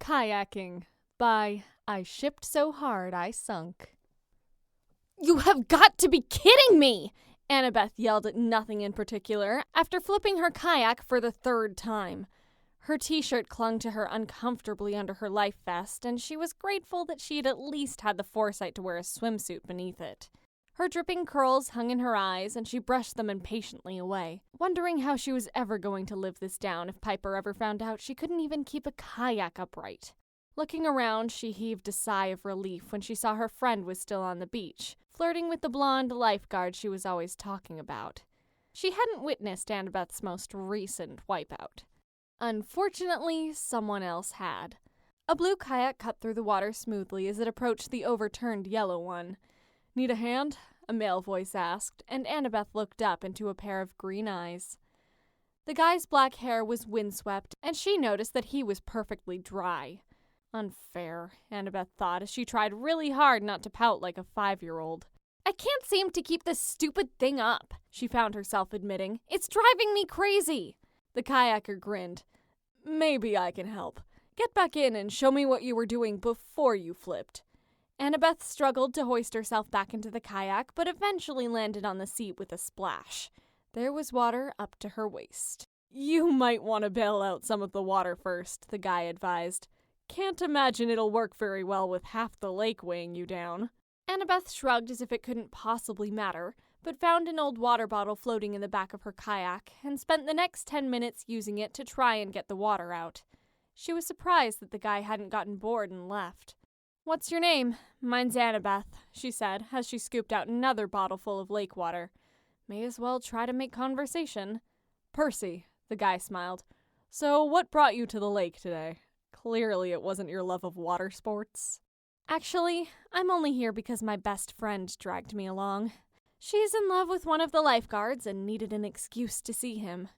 Kayaking by I Shipped So Hard I Sunk. "You have got to be kidding me!" Annabeth yelled at nothing in particular after flipping her kayak for the third time. Her t-shirt clung to her uncomfortably under her life vest, and she was grateful that she had at least had the foresight to wear a swimsuit beneath it. Her dripping curls hung in her eyes, and she brushed them impatiently away, wondering how she was ever going to live this down if Piper ever found out she couldn't even keep a kayak upright. Looking around, she heaved a sigh of relief when she saw her friend was still on the beach, flirting with the blonde lifeguard she was always talking about. She hadn't witnessed Annabeth's most recent wipeout. Unfortunately, someone else had. A blue kayak cut through the water smoothly as it approached the overturned yellow one. "Need a hand?" a male voice asked, and Annabeth looked up into a pair of green eyes. The guy's black hair was windswept, and she noticed that he was perfectly dry. Unfair, Annabeth thought as she tried really hard not to pout like a 5-year-old. "I can't seem to keep this stupid thing up," she found herself admitting. "It's driving me crazy." The kayaker grinned. "Maybe I can help. Get back in and show me what you were doing before you flipped." Annabeth struggled to hoist herself back into the kayak, but eventually landed on the seat with a splash. There was water up to her waist. "You might want to bail out some of the water first," the guy advised. "Can't imagine it'll work very well with half the lake weighing you down." Annabeth shrugged as if it couldn't possibly matter, but found an old water bottle floating in the back of her kayak and spent the next 10 minutes using it to try and get the water out. She was surprised that the guy hadn't gotten bored and left. "What's your name?" "Mine's Annabeth," she said as she scooped out another bottle full of lake water. May as well try to make conversation. "Percy," the guy smiled. "So what brought you to the lake today? Clearly it wasn't your love of water sports." "Actually, I'm only here because my best friend dragged me along. She's in love with one of the lifeguards and needed an excuse to see him."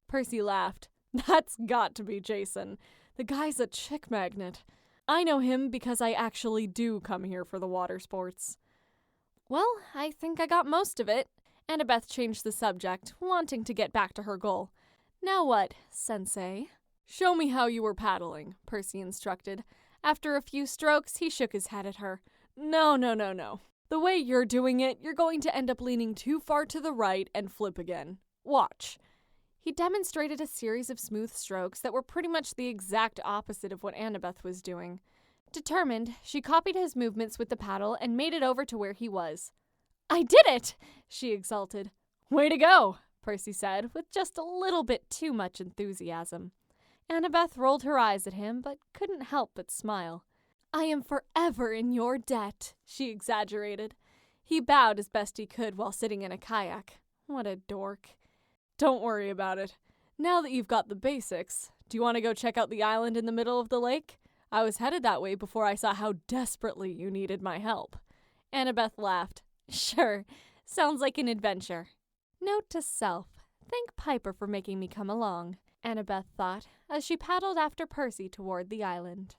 Percy laughed. "That's got to be Jason. The guy's a chick magnet. I know him because I actually do come here for the water sports." "Well, I think I got most of it." Annabeth changed the subject, wanting to get back to her goal. "Now what, sensei?" "Show me how you were paddling," Percy instructed. After a few strokes, he shook his head at her. No. The way you're doing it, you're going to end up leaning too far to the right and flip again. Watch." He demonstrated a series of smooth strokes that were pretty much the exact opposite of what Annabeth was doing. Determined, she copied his movements with the paddle and made it over to where he was. "I did it!" she exulted. "Way to go," Percy said, with just a little bit too much enthusiasm. Annabeth rolled her eyes at him, but couldn't help but smile. "I am forever in your debt," she exaggerated. He bowed as best he could while sitting in a kayak. What a dork. "Don't worry about it. Now that you've got the basics, do you want to go check out the island in the middle of the lake? I was headed that way before I saw how desperately you needed my help." Annabeth laughed. "Sure, sounds like an adventure." Note to self, thank Piper for making me come along, Annabeth thought, as she paddled after Percy toward the island.